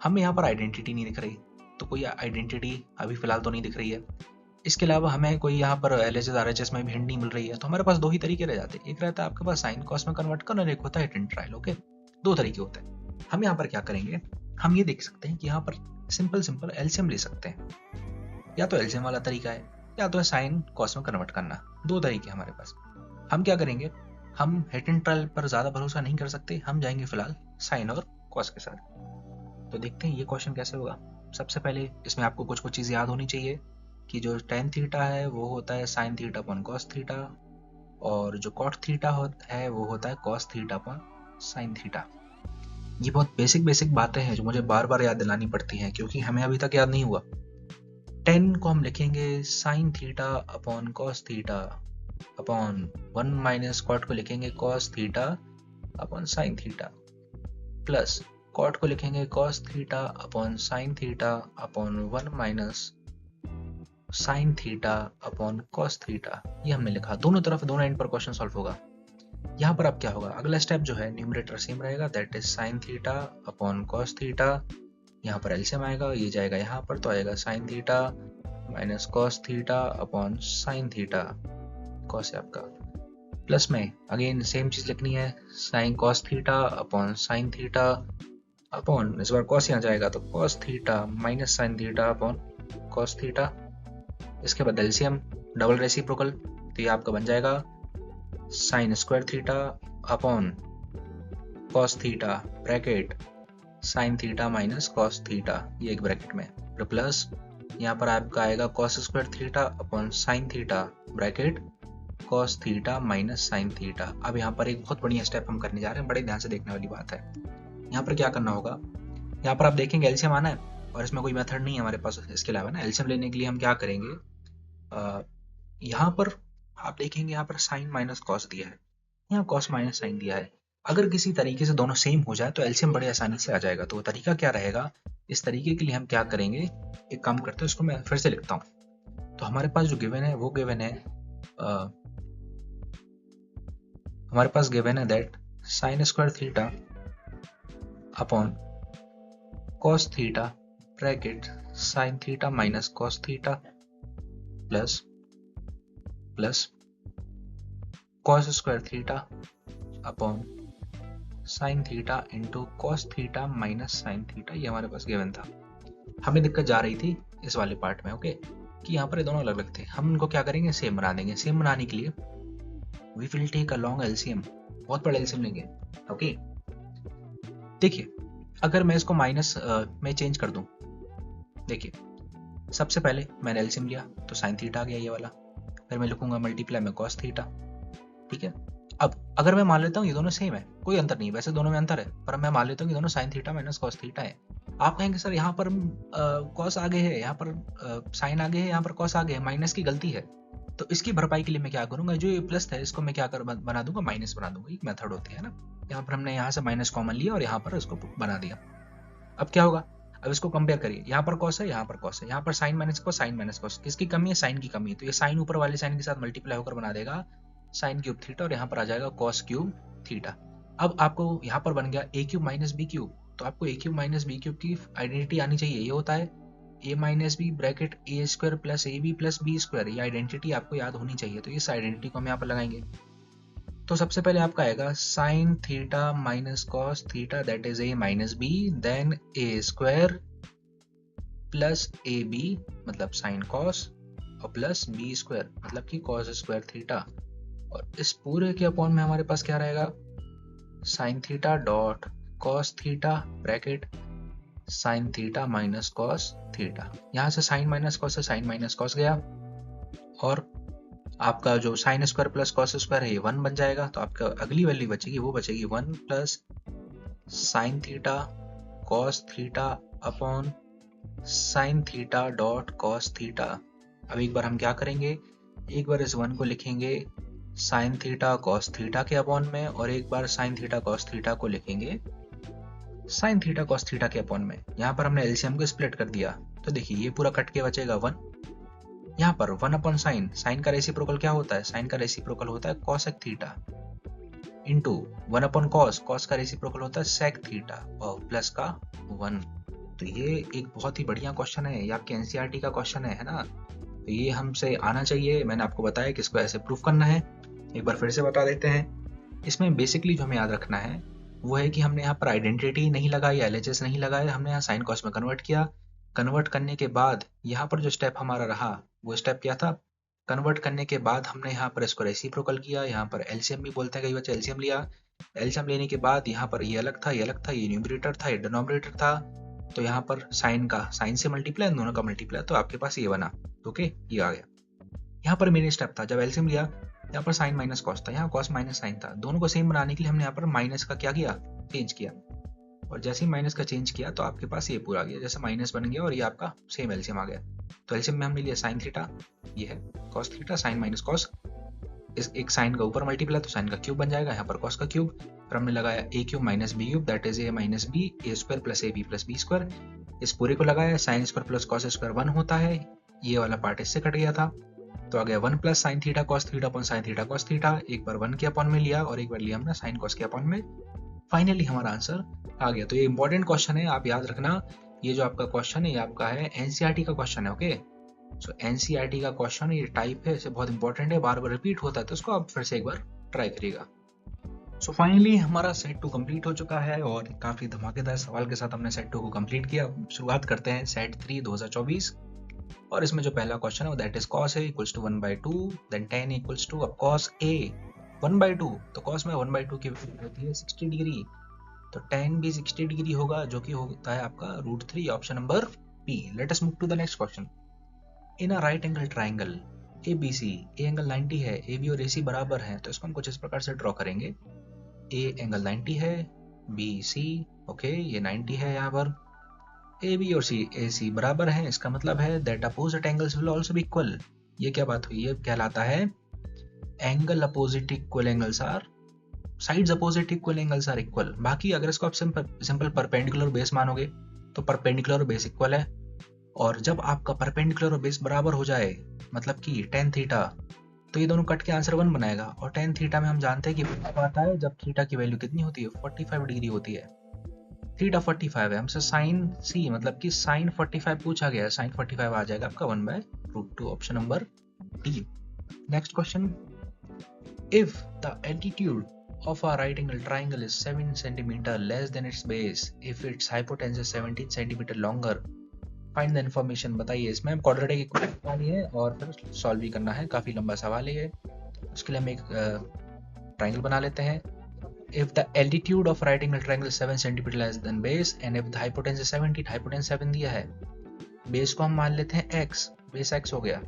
हमें यहाँ पर आइडेंटिटी नहीं दिख रही, तो कोई आइडेंटिटी अभी फिलहाल तो नहीं दिख रही है। इसके अलावा हमें कोई यहाँ पर एलएचएस आरएचएस में भी हिंट नहीं मिल रही है, तो हमारे पास 2 ही तरीके रह जाते हैं। एक रहता है आपके पास साइन कॉस में कन्वर्ट करना और एक होता है टिन ट्रायल। ओके, 2 तरीके होते हैं। हम यहाँ पर क्या करेंगे, हम ये देख सकते हैं कि यहाँ पर सिंपल एलसीएम ले सकते हैं। या तो एलसीएम वाला तरीका है या तो है साइन कॉस में कन्वर्ट करना, 2 तरीके हमारे पास। हम क्या करेंगे, हम हिट एंड ट्रायल पर ज्यादा भरोसा नहीं कर सकते, हम जाएंगे फिलहाल साइन और कॉस के साथ। तो देखते हैं ये क्वेश्चन कैसे होगा। सबसे पहले इसमें आपको कुछ चीज याद होनी चाहिए कि जो tan थीटा है वो होता है sin theta upon cos theta, और जो cot थीटा है वो होता है cos theta upon sin theta. ये बहुत बेसिक बातें हैं जो मुझे बार बार याद दिलानी पड़ती हैं, क्योंकि हमें अभी तक याद नहीं हुआ। tan को हम लिखेंगे sin theta upon cos theta upon 1 minus cot को लिखेंगे cos theta upon sin theta, plus cot को लिखेंगे cos theta upon sin theta upon 1 minus sine theta upon cos theta. ये हमने लिखा, दोनों तरफ दोनों एंड पर क्वेश्चन सॉल्व होगा। यहाँ पर अब क्या होगा, अगला स्टेप जो है न्यूमरेटर सेम रहेगा, that is sine theta upon cos theta. यहाँ पर एलसीएम आएगा, ये जाएगा यहाँ पर, तो आएगा sine theta minus cos theta upon sine theta, cos है आपका, प्लस में अगेन सेम चीज लिखनी है, sine cos theta upon sine theta upon, इस बार कॉस यहाँ जाएगा तो cos theta minus sine theta upon cos theta. इसके बाद एलसीएम डबल रेसिप्रोकल, तो ये आपका बन जाएगा sine square theta upon cos theta bracket sign theta minus cos theta, ये एक ब्रैकेट में, प्लस यहाँ पर आपका आएगा cos square theta upon sine theta bracket cos theta minus sine theta. अब यहाँ पर एक बहुत बढ़िया स्टेप हम करने जा रहे हैं, बड़े ध्यान से देखने वाली बात है। यहाँ पर क्या करना होगा, यहाँ पर आप देखेंगे एलसीएम आना है और इसमें कोई मेथड नहीं है हमारे पास इसके अलावा ना। एलसीएम लेने के लिए हम क्या करेंगे, यहाँ पर आप देखेंगे यहाँ पर साइन माइनस कॉस दिया है, यहाँ कॉस माइनस साइन दिया है। अगर किसी तरीके से दोनों सेम हो जाए तो एलसीएम बड़े आसानी से आ जाएगा। तो वो तरीका क्या रहेगा, इस तरीके के लिए हम क्या करेंगे, एक काम करते हैं, इसको मैं फिर से लिखता हूँ। तो हमारे पास जो गिवन है वो गिवन है, हमारे पास गिवन है that sine square theta upon cos theta bracket sign theta minus cos theta plus cos square theta upon sine theta into cos theta minus sign theta. ये हमारे पास गिवन था। हमें दिक्कत जा रही थी इस वाले पार्ट में, ओके, कि यहाँ पर ये दोनों अलग अलग थे। हम इनको क्या करेंगे, सेम बना देंगे। सेम बनाने के लिए we will take a long LCM, बहुत बड़ा एलसीएम लेंगे। ओके, देखिए अगर मैं इसको माइनस में चेंज कर दूं, देखिए सबसे पहले मैंने एलसीएम लिया तो साइन थीटा आ गया ये वाला, फिर मैं लिखूंगा मल्टीप्लाई में कॉस थीटा, ठीक है। अब अगर मैं मान लेता हूँ ये दोनों सेम है, कोई अंतर नहीं, वैसे दोनों में अंतर है, पर मैं मान लेता हूँ कि दोनों sign theta minus cos theta है। आप कहेंगे सर यहाँ पर कॉस आगे है, यहाँ पर साइन आगे है, यहाँ पर कॉस आगे है, माइनस की गलती है। तो इसकी भरपाई के लिए मैं क्या करूंगा, जो ये प्लस था इसको मैं क्या कर बना दूंगा, माइनस बना दूंगा। एक मेथड होती है ना, यहाँ पर हमने यहाँ से माइनस कॉमन लिया और यहाँ पर इसको बना दिया। अब क्या होगा, अब इसको कंपेयर करिए, यहाँ पर कॉस है, यहाँ पर कॉस है, यहाँ पर sine minus cos, sine minus cos, किसकी कमी है, साइन की कमी है। तो ये साइन ऊपर वाले साइन के साथ मल्टीप्लाई होकर बना देगा साइन क्यूब थीटा, और यहाँ पर आ जाएगा कॉस क्यूब थीटा। अब आपको यहाँ पर बन गया A cube minus B cube, तो आपको A cube minus B cube की आइडेंटिटी आनी चाहिए। ये होता है A minus B bracket A square plus A B plus B square, ये आइडेंटिटी आपको याद होनी चाहिए। तो इस आइडेंटिटी को हम यहाँ पर लगाएंगे। तो सबसे पहले आपका आएगा sine theta minus cos theta, that is A minus B, then A square plus A B मतलब साइन कॉस, और प्लस बी स्क्वायर मतलब कि कॉस स्क्वायर थीटा। और इस पूरे के अपॉन में हमारे पास क्या रहेगा, sine theta dot cos theta bracket sign theta minus cos theta. यहाँ से साइन माइनस कॉस से साइन माइनस कॉस गया, और आपका जो sign square plus cos square है ये 1 बन जाएगा। तो आपका अगली वैल्यू बचेगी, वो बचेगी 1 plus sine theta cos theta upon sine theta dot cos theta. अब एक बार हम क्या करेंगे, एक बार इस 1 को लिखेंगे साइन थीटा कॉस थीटा के अपॉन में, और एक बार साइन थीटा कॉस थीटा को लिखेंगे साइन थीटा कॉस थीटा के अपॉन में। यहाँ पर हमने एलसीएम को स्प्लिट कर दिया, तो देखिए ये पूरा कट के बचेगा 1। यहाँ पर 1 अपॉन साइन, साइन का रेसिप्रोकल क्या होता है, साइन का रेसिप्रोकल होता है cosec theta, into 1 upon cos, cos का रेसिप्रोकल होता है सेक थीटा, और प्लस का 1। तो ये एक बहुत ही बढ़िया क्वेश्चन है, ये आपके एनसीईआरटी का क्वेश्चन है ना। तो ये हमसे आना चाहिए। मैंने आपको बताया कि इसको ऐसे प्रूफ करना है, एक बार फिर से बता देते हैं। इसमें बेसिकली जो हमें याद रखना है वो है कि हमने यहाँ पर आइडेंटिटी नहीं लगाई, एलएचएस नहीं लगाया, हमने यहाँ साइन कॉस में कन्वर्ट किया। कन्वर्ट करने के बाद यहाँ पर जो स्टेप हमारा रहा वो स्टेप क्या था, कन्वर्ट करने के बाद हमने यहाँ पर इसको रेसिप्रोकल किया, यहाँ पर एलसीएम भी बोलते हैं कई बच्चे, एलसीएम लिया। एलसीएम लेने के बाद यहाँ पर ये अलग था, ये अलग था, ये न्यूमरेटर था, ये डिनोमिनेटर था। तो यहाँ पर साइन का साइन से मल्टीप्लाई, दोनों का मल्टीप्लाई, तो आपके पास ये बना। ओके, ये आ गया। यहाँ पर मेन स्टेप था, जब एलसीएम लिया यहाँ पर साइन माइनस कॉस था, यहाँ कॉस माइनस साइन था, दोनों को सेम बनाने के लिए हमने यहाँ पर माइनस का क्या किया, चेंज किया। और जैसे ही माइनस का चेंज किया तो आपके पास ये पूरा आ गया, जैसे माइनस बन गया और ये आपका सेम एलसीएम आ गया। तो एलसीएम में हमने लिया साइन थीटा, ये है cos theta, sine minus cos, इस एक साइन का ऊपर मल्टीप्लाई तो साइन का क्यूब बन जाएगा, यहाँ पर कॉस का क्यूब, फिर हमने लगाया A cube minus B cube, that is A minus B, A square plus A B plus B square. इस पूरे को लगाया, sine square plus cos square 1 होता है, ये वाला पार्ट इससे कट गया था, तो आ गया 1 plus sine theta cos theta upon sine theta cos theta. एक बार 1 के अपॉन में लिया और एक बार लिया हमने साइन कॉस के अपॉन में। फाइनली हमारा आंसर आ गया। तो ये इंपॉर्टेंट क्वेश्चन है, आप याद रखना। ये जो आपका क्वेश्चन है ये आपका है एनसीईआरटी का क्वेश्चन है। ओके, सो एनसीईआरटी का क्वेश्चन ये टाइप है, इसे बहुत इंपॉर्टेंट है, बार बार रिपीट होता है, तो उसको आप फिर से एक बार ट्राई करिएगा। सो फाइनली हमारा सेट 2 कंप्लीट हो चुका है, और काफी धमाकेदार सवाल के साथ हमने सेट 2 को कंप्लीट किया। शुरुआत करते हैं सेट 3 2024, और इसमें जो पहला क्वेश्चन है वो that is cos a equals to 1/2, then tan equals to, अब cos a 1/2, तो cos में 1/2 की वैल्यू होती है 60 डिग्री, तो tan भी 60 डिग्री होगा, जो कि होता है आपका √3, option number B. Let us move to the next question. In a right angle triangle ABC, A angle 90 है, AB और AC बराबर हैं, तो इसको हम कुछ इस प्रकार से ड्रॉ करेंगे। A एंगल 90 है, BC ओके, ये 90 है, यहाँ पर AB और AC बराबर हैं, इसका मतलब है that opposite angles will also be equal. ये क्या बात हुई, ये कहलाता है angle opposite equal angles are, sides opposite equal angles are equal. बाकी अगर इसको आप सिंपल परपेंडिकुलर बेस मानोगे तो परपेंडिकुलर और बेस इक्वल है, और जब आपका परपेंडिकुलर और बेस बराबर हो जाए, मतलब कि tan थीटा, तो ये दोनों कट के आंसर 1 बनाएगा। और tan थीटा में हम जानते हैं कि कब आता है, जब थीटा की वैल्यू कितनी होती है, 45 डिग्री होती है। थीटा 45 है, हमसे साइन सी मतलब कि साइन 45 पूछा गया है, साइन 45 आ जाएगा आपका 1/√2, option number D. Next question, if the altitude of a right angle triangle is 7 cm less than its base, if its hypotenuse is 17 cm longer, find the information। बताइए, इसमें quadratic equation बनानी है और फिर solve भी करना है, काफी लंबा सवाल है ये। उसके लिए हम एक ट्राइंगल बना लेते हैं। if the altitude of right angle triangle is 7 cm less than base and if the hypotenuse is 17, hypotenuse 7 दिया है, बेस को हम मान लेते हैं x, बेस x हो गया।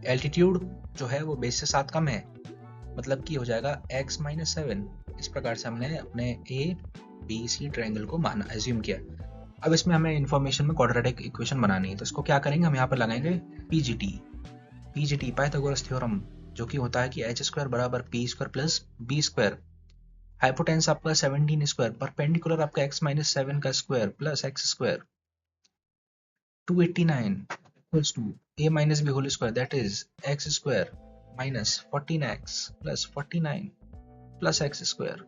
एल्टीट्यूड जो है वो बेस से 7 कम है, मतलब कि हो जाएगा x माइनस 7। इस प्रकार से हमने अपने ए बी सी ट्रायंगल को माना, एज्यूम किया। अब इसमें हमें इन्फॉर्मेशन में क्वाड्रेटिक इक्वेशन बनानी है, तो इसको क्या करेंगे, हम यहाँ पर लगाएंगे पीजीटी पाइथागोरस थ्योरम, जो कि होता है कि एच स्क्वायर बराबर P square plus B square, hypotenuse आपका 17 स्क्वायर, परपेंडिकुलर आपका x माइनस 7 का square plus x square 289 equals to a minus b whole square, that is x square minus 14x plus 49 plus x square।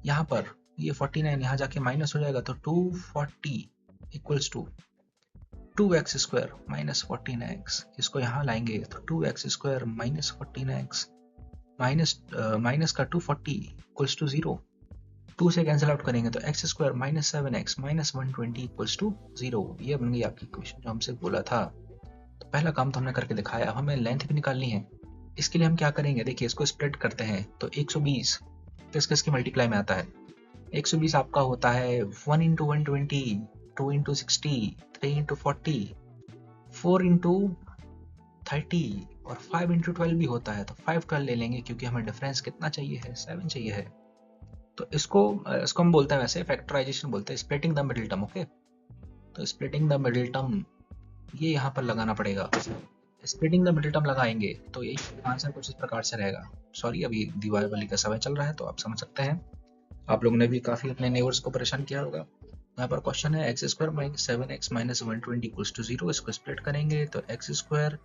यहाँ पर ये 49 यहाँ जाके minus हो जाएगा, तो 240 equals to 2x square minus 14x, इसको यहाँ लाएंगे तो 2x square minus 14x minus का 240 equals to 0, 2 से कैंसिल आउट करेंगे तो x square minus 7x minus 120 equals to 0। ये बन गई आपकी इक्वेशन जो हमसे बोला था। तो पहला काम तो हमने करके दिखाया, हमें लेंथ भी निकालनी है। इसके लिए हम क्या करेंगे, देखिए इसको स्प्लिट करते हैं तो 120 किस किस की मल्टीप्लाई में आता है। 120 आपका होता है 1 इंटू 120, 2 इंटू 60, 3 इंटू 40, 4 इंटू 30 और 5 इंटू 12 भी होता है। तो 5 12 ले लेंगे क्योंकि हमें डिफरेंस कितना चाहिए है, 7 चाहिए है। तो इसको हम बोलते हैं, वैसे फैक्टराइजेशन बोलते हैं, splitting the middle term. Okay, तो स्प्लिटिंग द मिडिल टर्म ये यहाँ पर लगाना पड़ेगा। स्प्लिटिंग द मिडिल टर्म लगाएंगे तो यही आंसर कुछ इस प्रकार से रहेगा। सॉरी, अभी दिवाली का समय चल रहा है तो आप समझ सकते हैं, आप लोगों ने भी काफी अपने नेबर्स को परेशान किया होगा। यहाँ पर क्वेश्चन है x square minus 7x minus 120 equals to 0। इसको स्प्लिट करेंगे तो x square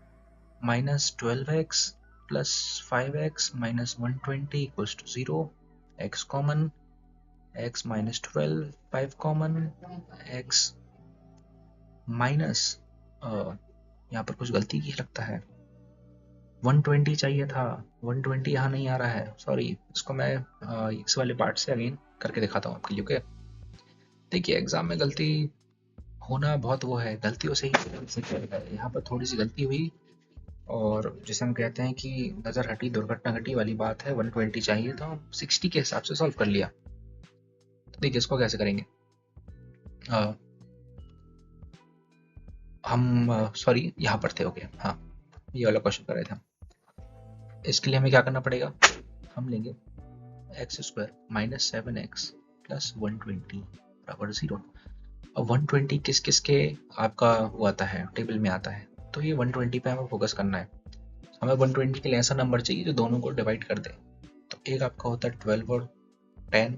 minus 12x plus 5x minus 120 equals to 0, x common, x minus 12, 5 common, x minus यहाँ पर कुछ गलती की लगता है, 120 चाहिए था, 120 यहाँ नहीं आ रहा है, सॉरी। इसको मैं इस वाले पार्ट से अगेन करके दिखाता हूँ आपके लिए। ओके, देखिए एग्जाम में गलती होना बहुत वो है, गलतियों से ही यहाँ पर थोड़ी सी गलती हुई और जिसे हम कहते हैं कि नजर हटी दुर्घटना घटी वाली बात है। 120 चाहिए तो हम 60 के हिसाब से सॉल्व कर लिया। तो देखिए इसको कैसे करेंगे, हम सॉरी यहाँ पर थे। ओके, हाँ ये वाला क्वेश्चन कर रहे थे। इसके लिए हमें क्या करना पड़ेगा, हम लेंगे x square minus 7x plus 120 बराबर 0। अब 120 किस किस के आपका वो आता है, टेबल में आता है, तो ये 120 पे हमें फोकस करना है। हमें 120 के लिए ऐसा नंबर चाहिए जो दोनों को डिवाइड कर दे। तो एक आपका होता है 12 और 10,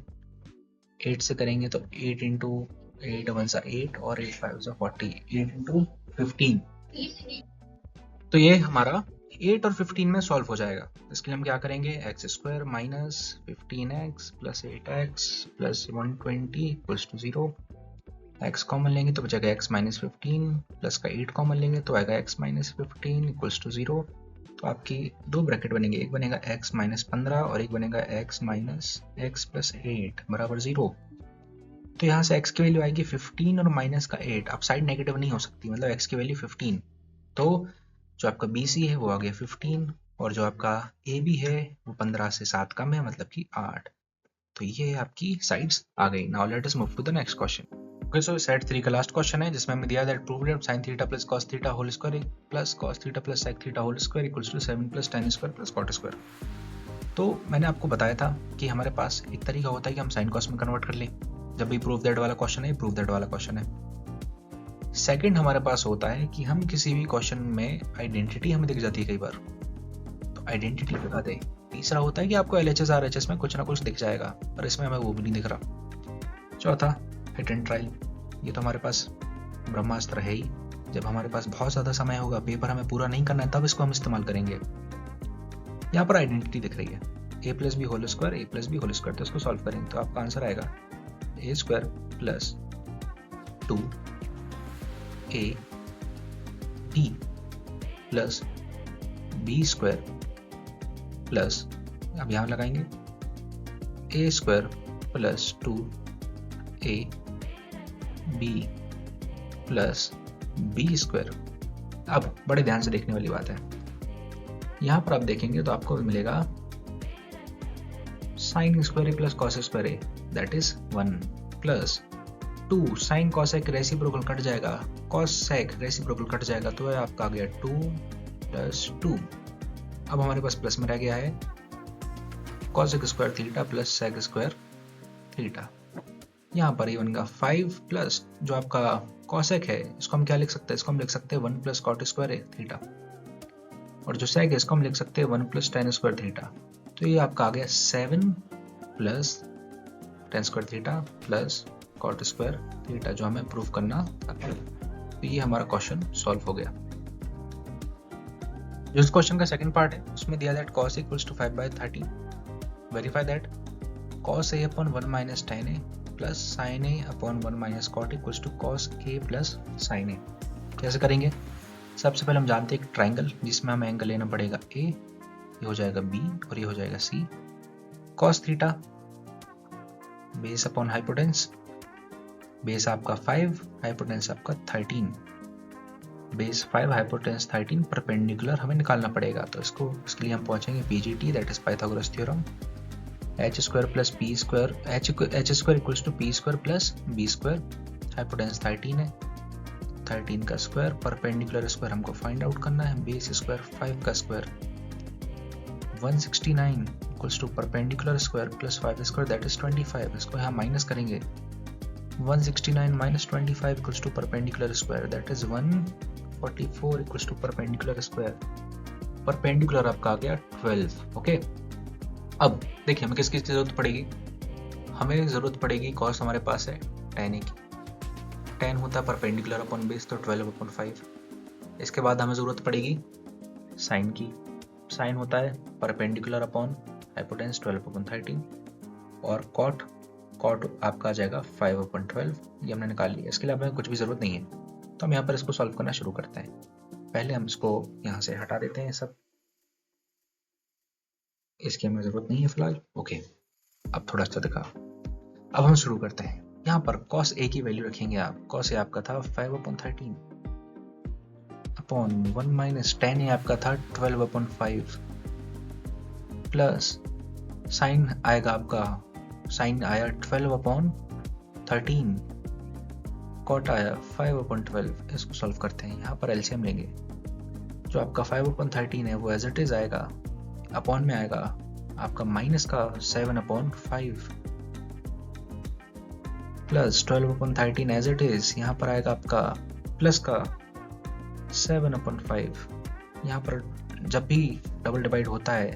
8 से करेंगे तो 8 इंटू 8 वन सा 8 और 8 5 सा 40, 8 इंटू 15। तो ये हमारा 8 और 15 में सॉल्व हो जाएगा। इसके लिए हम क्या करेंगे, x square minus 15x plus 8x plus 120 equals to 0। x common लेंगे तो बचेगा x माइनस 15 प्लस का 8 कॉमन लेंगे तो आएगा x माइनस 15 इक्वल्स टू 0। तो आपकी दो ब्रैकेट बनेंगे, एक बनेगा x माइनस 15 और एक बनेगा x माइनस x प्लस 8 बराबर 0। तो यहाँ से x की वैल्यू आएगी 15 और माइनस का 8। अब साइड नेगेटिव नहीं हो सकती, मतलब x की वैल्यू 15, तो जो आपका BC है वो आ गया 15 और जो आपका AB है वो 15 से 7 कम है, मतलब कि 8। तो ये आपकी साइड्स आ गई। Now let us move to the next question. Okay, so set 3 का लास्ट क्वेश्चन है जिसमें हमें दिया that prove that sin theta plus cos theta whole square plus cos theta plus sec theta whole square equals to 7 plus tan square plus cot square. तो मैंने आपको बताया था कि हमारे पास एक तरीका होता है कि हम sin cos में कन्वर्ट कर लें। जब भी प्रूव दैट वाला क्वेश्चन है, प्रूव दैट वाला क्वेश्चन है। सेकंड हमारे पास होता है कि हम किसी भी क्वेश्चन में आइडेंटिटी हमें दिख जाती है कई बार, तो आइडेंटिटी लगा दे। तीसरा होता है कि आपको LHS RHS में कुछ ना कुछ दिख जाएगा, पर इसमें हमें वो भी नहीं दिख रहा। चौथा, हिट एंड ट्रायल। ये तो हमारे पास ब्रह्मास्त्र है ही। जब हमारे पास बहुत ज़्यादा समय होगा, पेपर हमें पूरा नहीं करना है, तब इसको हम इस्तेमाल करेंगे। यहाँ पर आइडेंटिटी दिख रही है a plus B whole square, a plus B whole square. तो इसको सॉल्व करेंगे तो आपका आंसर आएगा a square plus 2ab plus B square plus, अब यहाँ लगाएंगे a square plus 2ab plus B square. अब बड़े ध्यान से देखने वाली बात है, यहाँ पर आप देखेंगे तो आपको मिलेगा sign square A plus cos square A, that is 1 plus 2 sign cosec reciprocal cut जाएगा, कॉसेक रेसिप्रोकल कट जाएगा, तो आपका आ गया 2 प्लस 2। अब हमारे पास प्लस में रह गया है cosec square theta plus sec square theta. यहाँ पर ये बनेगा 5 प्लस जो आपका कॉसेक है इसको हम क्या लिख सकते हैं, इसको हम लिख सकते हैं 1 प्लस कॉट स्क्वायर थीटा, और जो सेक है इसको हम लिख सकते हैं 1 प्लस टेन स्क्वायर थीटा। तो ये आपका आ गया 7 plus ten square theta plus cot square theta जो हमें प्रूव करना था। तो ये हमारा क्वेश्चन सॉल्व हो गया। जो इस क्वेश्चन का सेकंड पार्ट है उसमें दिया that cos equals to 5/13, verify that cos a upon 1 minus tan a plus sin a upon 1 minus cot equals to cos a plus sin a। कैसे करेंगे? सबसे पहले हम जानते हैं एक ट्राइंगल जिसमें हमें एंगल लेना पड़ेगा a, ये हो जाएगा b और ये हो जाएगा c। cos theta base upon hypotenuse, base आपका 5, हाइपोटेंस आपका 13, बेस 5 हाइपोटेंस 13 परपेंडिकुलर हमें निकालना पड़ेगा। तो इसके लिए हम पहुंचेंगे PGT, that is Pythagoras theorem. H square plus P square, H square equals to P square plus B square, hypotenuse 13 है, 13 का स्क्वायर, परपेंडिकुलर स्क्वायर हमको फाइंड आउट करना है, बेस स्क्वायर 5 का square 169 equals to perpendicular square plus 5 square that is 25। इसको यहाँ minus करेंगे, 169 minus 25 equals to perpendicular square that is 144 equals to perpendicular square. Perpendicular आपका आ गया 12। ओके, अब देखिए हमें किसकी जरूरत पड़ेगी, हमें जरूरत पड़ेगी कॉस हमारे पास है tan a की, tan होता है परपेंडिकुलर अपॉन बेस तो 12 अपॉन 5। इसके बाद हमें जरूरत पड़ेगी साइन की, साइन होता है परपेंडिकुलर अपॉन हाइपोटेंस 12 अपॉन 13, और कॉट आपका आ जाएगा 5 अपॉन 12, ये हमने निकाल लिया। इसके लिए हमें कुछ भी जरूरत नहीं है, तो हम यहाँ पर इसको सॉल्व करना शुरू करते हैं। पहले हम इसको यहाँ से हटा देते हैं सब, इसकी हमें जरूरत नहीं है फिलहाल। ओके, अब थोड़ा अच्छा दिखा। अब हम शुरू करते हैं। यहाँ पर cos a की वैल्यू रखेंगे आप, cos a आपका था 5 upon 13 upon 1 minus tan a आपका था 12 अपॉन 5 प्लस साइन आएगा आपका, साइन आया 12 अपॉन 13, कॉट आया 5 अपॉन 12। इसको सॉल्व करते हैं। यहाँ पर एलसीएम लेंगे, जो आपका 5 अपॉन 13 है वो एज इट इज आएगा, अपॉन में आएगा आपका माइनस का 7 upon 5 plus 12 upon 13 as it is, यहाँ पर आएगा आपका प्लस का 7 अपॉन 5। यहाँ पर जब भी डबल डिवाइड होता है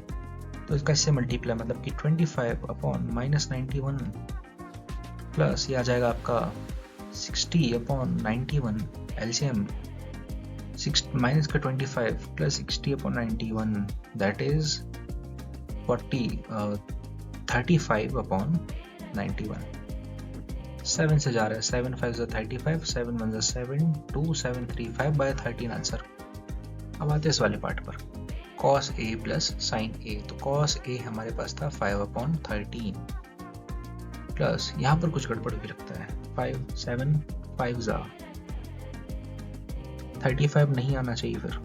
तो इसका इससे मल्टीप्लाई, मतलब कि 25 अपॉन माइनस 91 प्लस ये आ जाएगा आपका 60 अपॉन 91, एलसीएम माइनस का 25 plus 60 upon 91 that is 35 upon 91। 7 से जा रहा है, 7 5 से 35, 7 1 से 7, 2 7 3 5/13 आंसर। अब आते हैं इस वाले पार्ट पर, cos a plus sin a। तो cos a हमारे पास था 5 अपॉन 13 प्लस यहाँ पर कुछ गड़बड़ भी लगता है, 5 7 5 जा 35 नहीं आना चाहिए, फिर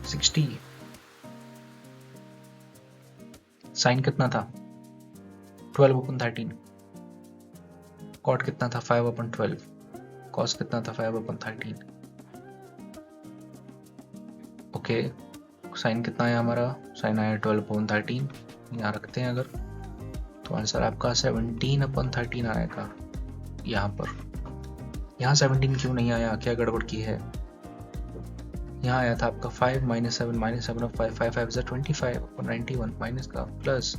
60, साइन कितना था 12 अपॉन 13, कॉट कितना था 5 अपॉन 12, कॉस कितना था 5 अपॉन 13। ओके, साइन कितना आया हमारा, साइन आया 12 अपॉन 13, यहाँ रखते हैं अगर, तो आंसर आपका 17 अपॉन 13 आएगा। यहाँ पर यहाँ 17 क्यों नहीं आया, क्या गड़बड़ की है? यहाँ आया था आपका 5 माइनस 7 ऑफ 5, 5 5 25 अपॉन 91 माइनस का प्लस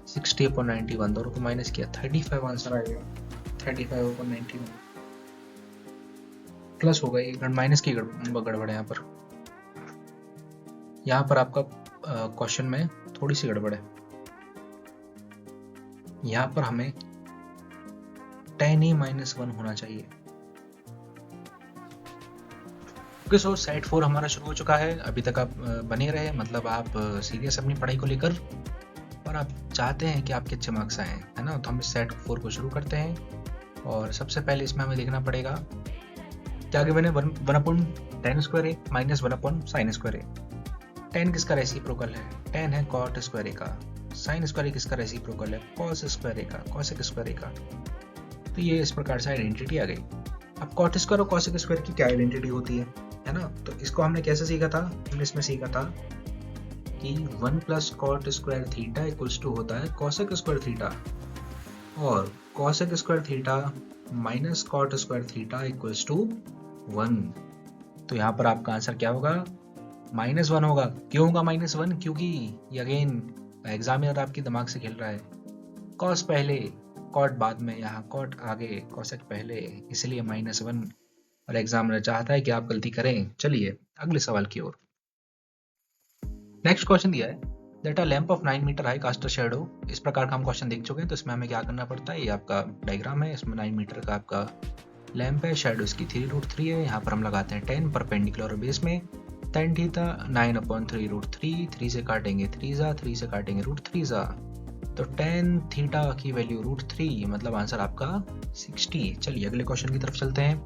60 अपॉन 91, दोनों को माइनस किया 35 आंसर आएगा, 35 अपॉन 91 प्लस होगा, ये माइनस की गड़बड़ है यहाँ पर। यहाँ पर आपका क्वेश्चन में थोड़ी सी गड़बड़ है, यहाँ पर हमें tan a माइनस 1 होना चाहिए। ओके, सो सेट 4 हमारा शुरू हो चुका है। अभी तक आप बने रहे, मतलब आप सीरियस अपनी पढ़ाई को लेकर और आप चाहते हैं कि आपके अच्छे मार्क्स आए, है ना। तो हम इस सेट 4 को शुरू करते हैं, और सबसे पहले इसमें हमें देखना पड़ेगा क्या गिवन है, 1 upon tan square a minus 1 upon sin square a। tan किसका रेसिप्रोकल है, tan है cot स्क्वायर a का, sin स्क्वायर a किसका रेसिप्रोकल है, cos स्क्वायर a का, cosec स्क्वायर a का। तो ये इस प्रकार से आइडेंटिटी आ गई। अब cot स्क्वायर और cosec स्क्वायर की क्या आइडेंटिटी होती है ना। तो इसको हमने कैसे सीखा था, हमने इसमें सीखा था कि 1 plus cot square theta equals to होता है कॉसेक स्क्वायर थीटा, और cosec square theta minus cot square theta equals to 1। तो यहाँ पर आपका आंसर क्या होगा? -1 होगा। क्यों होगा -1? क्योंकि ये अगेन एग्जामिनर आपके दिमाग से खेल रहा है। कॉस पहले, कॉट बाद में, यहाँ कॉट आगे, कॉसेक पहले, इसलिए -1, और एग्जामिनर चाहता है कि आप गलती करें। चलिए अगले सवाल की ओर। नेक्स्ट क्वेश्चन दिया है that a lamp of 9 metre high cast a shadow. इस प्रकार का हम क्वेश्चन देख चुके हैं, तो इसमें हमें क्या करना पड़ता है, ये आपका डायग्राम है, इसमें 9 मीटर का आपका लैंप है, शैडो इसकी 3√3 है। यहाँ पर हम लगाते हैं 10 परपेंडिकुलर बेस में, tan थीटा 9/3√3, 3 से काटेंगे 3 जा, 3 से काटेंगे √3 जा, तो tan थीटा की वैल्यू √3, मतलब आंसर आपका 60। चलिए अगले क्वेश्चन की तरफ चलते हैं।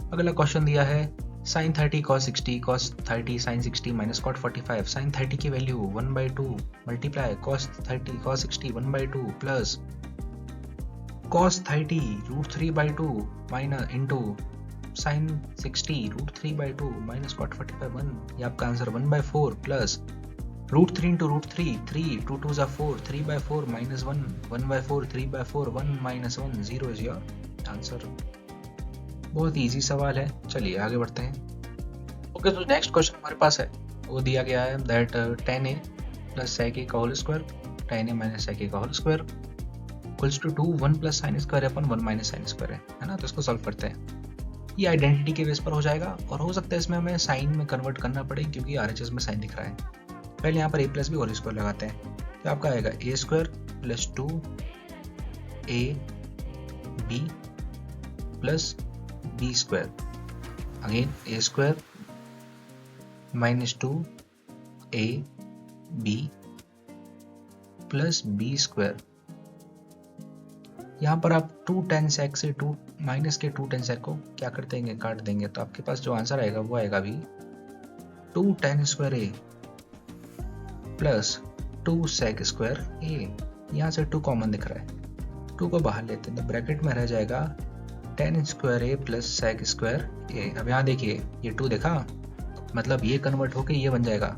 अगला क्वेश्चन दिया है sin 30 cos 60 cos 30 sin 60 minus cot 45। sin 30 की value 1/2 multiply cos 30 cos 60 1/2 plus cos 30 √3/2 minus into sin 60 √3/2 minus cot 45 1। ये आपका आंसर 1/4 प्लस √3 into √3 3 2 2 जा 4 3/4 minus 1 1/4 3/4 1 minus 1 0 is your answer. बहुत इजी सवाल है। चलिए आगे बढ़ते हैं। ओके, तो नेक्स्ट क्वेश्चन हमारे पास है, वो दिया गया है that tan a plus sec a का whole square, tan a minus sec a का whole square equals to 2 1 plus sine square upon 1 minus sine square है ना। तो इसको सॉल्व करते हैं। ये आइडेंटिटी के बेस पर हो जाएगा, और हो सकता है इसमें हमें साइन में कन्वर्ट करना पड़े, क्योंकि RHS में साइन दिख रहा है। पहले यहाँ पर a plus B whole square लगाते हैं, तो आपका आएगा a square plus 2 a b plus B square, again a square minus 2 a b plus B square. यहाँ पर आप 2 tan sec से 2 माइनस के 2 tan sec को क्या कर देंगे, काट देंगे, तो आपके पास जो आंसर आएगा वो आएगा भी 2 tan square a plus 2 sec square a। यहाँ से 2 कॉमन दिख रहा है, 2 को बाहर लेते हैं, तो ब्रैकेट में रह जाएगा tan square a plus sec square a। अब यहाँ देखिए ये 2 देखा, मतलब ये कन्वर्ट होके ये बन जाएगा।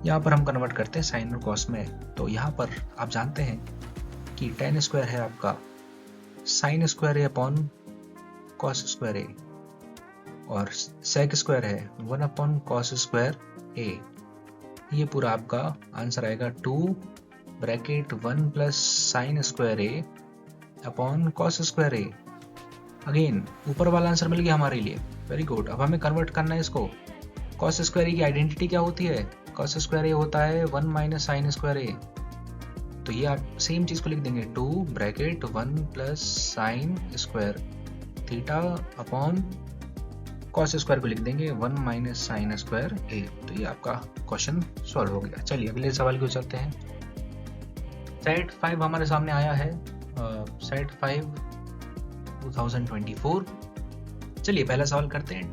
यहाँ पर हम कन्वर्ट करते हैं साइन और कॉस में, तो यहाँ पर आप जानते हैं कि tan स्क्वायर है आपका sine square a upon cos square a, और sec स्क्वायर है 1 अपॉन कॉस स्क्वायर a। ये पूरा आपका आंसर आएगा 2 bracket 1 plus sine square a upon cos square a। Again ऊपर वाला आंसर मिल गया हमारे लिए, वेरी गुड। अब हमें कन्वर्ट करना है इसको। कॉस स्क्वायर a की आइडेंटिटी क्या होती है, कॉस स्क्वायर a होता है 1 माइनस साइन स्क्वायर a, तो ये आप सेम चीज को लिख देंगे 2 bracket 1 plus sine square theta upon cos square को लिख देंगे 1 माइनस साइन स्क्वायर a। तो ये आपका क्वेश्चन सॉल्व हो गया। चलिए अगले सवाल की ओर चलते हैं। सेट 5 हमारे सामने आया है, सेट 5 2024। चलिए पहला सवाल करते हैं।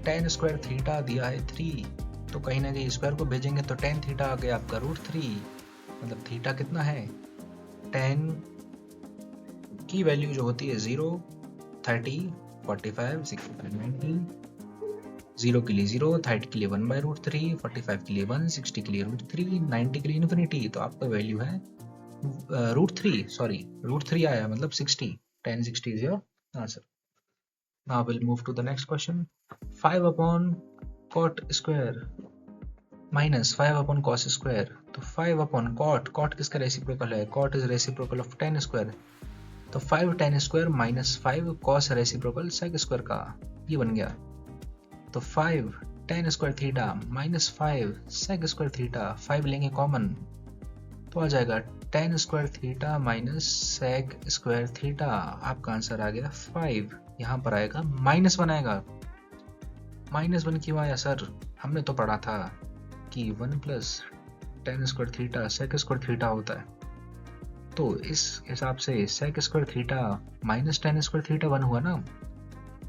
tan स्क्वायर थीटा दिया है 3, तो कहीं ना कहीं स्क्वायर को भेजेंगे तो tan थीटा आ गया आपका √3, मतलब थीटा कितना है, tan की वैल्यू जो होती है 0 30 45 65 90, 0 के लिए 0, 30 के लिए 1/√3, 45 के लिए 1, 60 के लिए √3, 90 के लिए इन्फिनिटी। तो आपका वैल्यू है √3 आया, मतलब 60, tan 60 is your answer. Now we'll move to the next question. 5 upon cot square minus 5 upon cos square, तो 5 upon cot किसका रेसिप्रोकल है, cot is reciprocal of tan square, तो 5 tan square minus 5 cos reciprocal sec square का, ये बन गया। तो 5 tan square theta minus 5 sec square theta, 5 लेंगे कॉमन, तो आ जाएगा tan square theta minus sec square theta. आपका आंसर आ गया 5। यहाँ पर आएगा -1 आएगा। -1 क्यों आया सर, हमने तो पढ़ा था कि 1 plus tan square theta sec square theta होता है, तो इस हिसाब से sec square theta minus tan square theta 1 हुआ ना।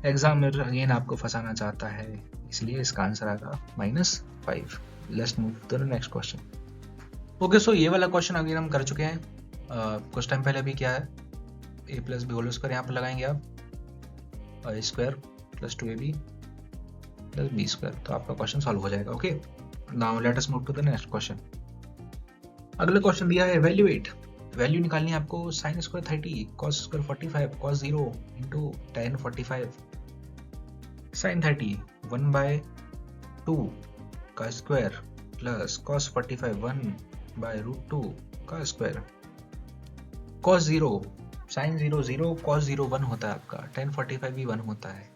एग्जामिनर अगेन आपको फंसाना चाहता है, इसलिए इसका आंसर आएगा -5। Let's move to the next question. Okay, so ये वाला क्वेश्चन अगेन हम कर चुके हैं कुछ टाइम पहले। भी क्या है, a plus B whole square यहाँ पर लगाएंगे आप, a square plus 2ab plus B square, तो आपका क्वेश्चन सॉल्व हो जाएगा। Okay, now let us move to the next question. अगला क्वेश्चन दिया है इवैल्यूएट। वैल्यू निकालनी है आपको sine square 30 cos square 45 cos 0 into tan 45। Sine 30 1/2 का स्क्वायर प्लस कॉस 45 1/√2 का स्क्वायर। कॉस 0 साइन 0 0 कॉस 0 1 होता है आपका, tan 45 भी 1 होता है।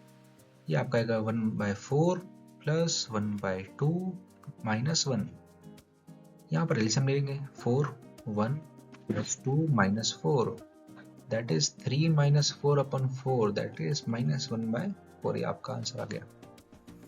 ये आपका आएगा 1/4 प्लस 1/2 माइनस 1। यहाँ पर एलसीएम लेंगे 4 1 plus 2 minus 4 that is 3 minus 4 upon 4 that is -1/4। ये आपका आंसर आ गया।